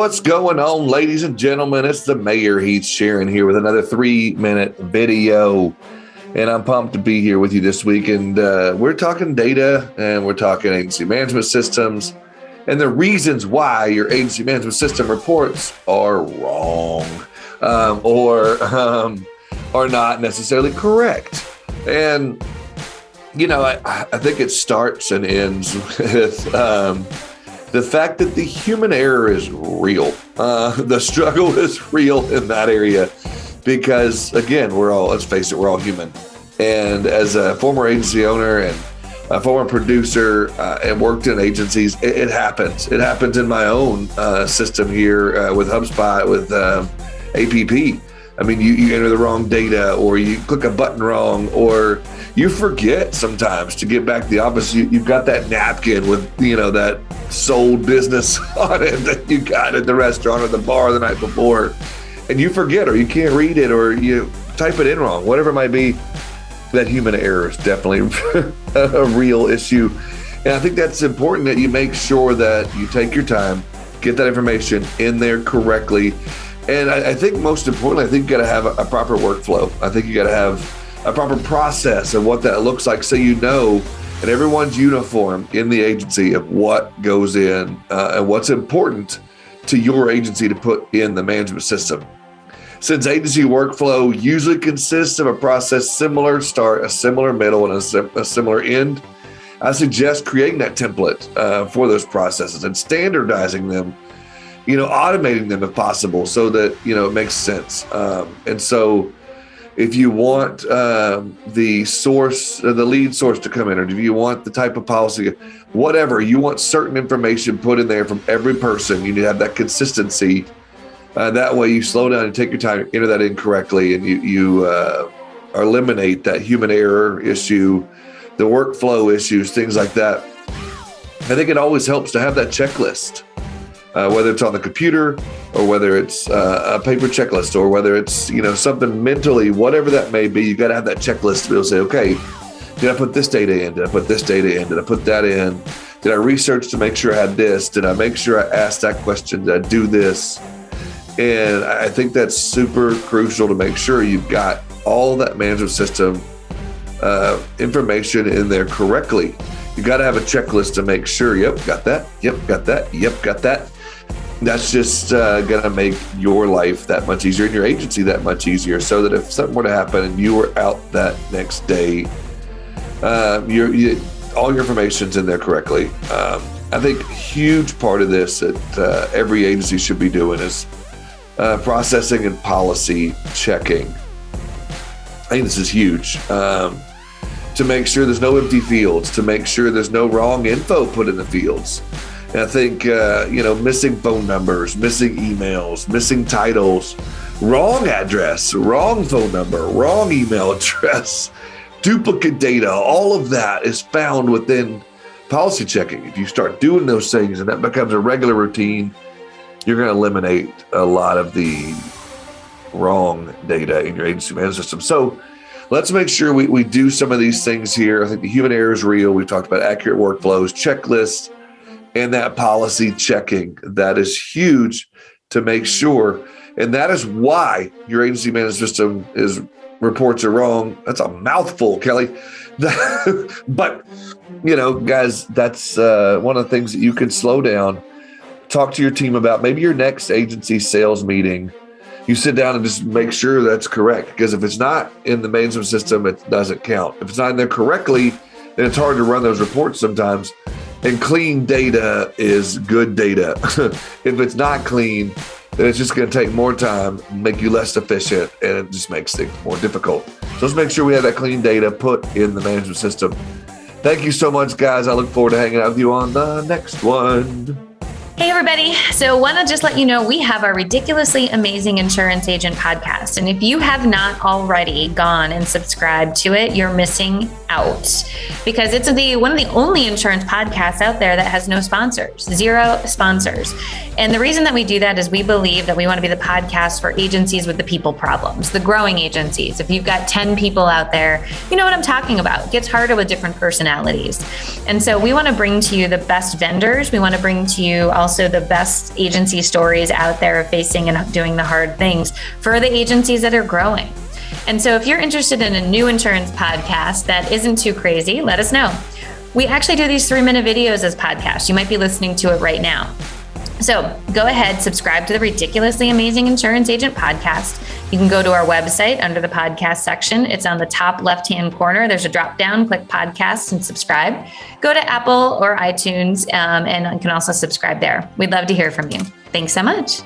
What's going on, ladies and gentlemen? It's the Mayor Heath Sharon here with another 3-minute video. And I'm pumped to be here with you this week. And we're talking data and we're talking agency management systems and the reasons why your agency management system reports are wrong or are not necessarily correct. And, you know, I think it starts and ends with the fact that the human error is real. The struggle is real in that area because, again, let's face it, we're all human. And as a former agency owner and a former producer and worked in agencies, it happens. It happens in my own system here with HubSpot, with APP. I mean, you enter the wrong data or you click a button wrong or you forget sometimes to get back to the office. You've got that napkin with, that sold business on it that you got at the restaurant or the bar the night before, and you forget or you can't read it or you type it in wrong, whatever it might be. That human error is definitely a real issue. And I think that's important that you make sure that you take your time, get that information in there correctly. And I think most importantly, I think you got to have a proper workflow. I think you got to have a proper process of what that looks like so you know, and everyone's uniform in the agency of what goes in and what's important to your agency to put in the management system. Since agency workflow usually consists of a process similar start, a similar middle, and a similar end, I suggest creating that template for those processes and standardizing them, automating them if possible so that, it makes sense. And so if you want the lead source to come in, or if you want the type of policy, whatever, you want certain information put in there from every person, you need to have that consistency. That way you slow down and take your time, enter that in correctly, and you eliminate that human error issue, the workflow issues, things like that. I think it always helps to have that checklist, whether it's on the computer or whether it's a paper checklist or whether it's, something mentally, whatever that may be. You got to have that checklist to be able to say, okay, did I put this data in? Did I put this data in? Did I put that in? Did I research to make sure I had this? Did I make sure I asked that question? Did I do this? And I think that's super crucial to make sure you've got all that management system information in there correctly. You got to have a checklist to make sure, yep, got that, yep, got that, yep, got that. That's just going to make your life that much easier and your agency that much easier, so that if something were to happen and you were out that next day, all your information's in there correctly. I think a huge part of this that every agency should be doing is processing and policy checking. I think this is huge. To make sure there's no empty fields, to make sure there's no wrong info put in the fields. And I think, missing phone numbers, missing emails, missing titles, wrong address, wrong phone number, wrong email address, duplicate data, all of that is found within policy checking. If you start doing those things and that becomes a regular routine, you're going to eliminate a lot of the wrong data in your agency management system. So let's make sure we do some of these things here. I think the human error is real. We've talked about accurate workflows, checklists, and that policy checking. That is huge to make sure. And that is why your agency management system reports are wrong. That's a mouthful, Kelly. But, guys, that's one of the things that you can slow down. Talk to your team about. Maybe your next agency sales meeting, you sit down and just make sure that's correct. Because if it's not in the management system, it doesn't count. If it's not in there correctly, then it's hard to run those reports sometimes. And clean data is good data. If it's not clean, then it's just going to take more time, make you less efficient, and it just makes things more difficult. So let's make sure we have that clean data put in the management system. Thank you so much, guys. I look forward to hanging out with you on the next one. Hey, everybody. So want to just let you know, we have our Ridiculously Amazing Insurance Agent podcast. And if you have not already gone and subscribed to it, you're missing out, because it's one of the only insurance podcasts out there that has no sponsors, 0 sponsors. And the reason that we do that is we believe that we want to be the podcast for agencies with the people problems, the growing agencies. If you've got 10 people out there, you know what I'm talking about. It gets harder with different personalities. And so we want to bring to you the best vendors. We want to bring to you also also the best agency stories out there facing and doing the hard things for the agencies that are growing. And so if you're interested in a new insurance podcast that isn't too crazy, let us know. We actually do these 3-minute videos as podcasts. You might be listening to it right now. So go ahead, subscribe to the Ridiculously Amazing Insurance Agent podcast. You can go to our website under the podcast section. It's on the top left-hand corner. There's a drop down, click podcast and subscribe. Go to Apple or iTunes and you can also subscribe there. We'd love to hear from you. Thanks so much.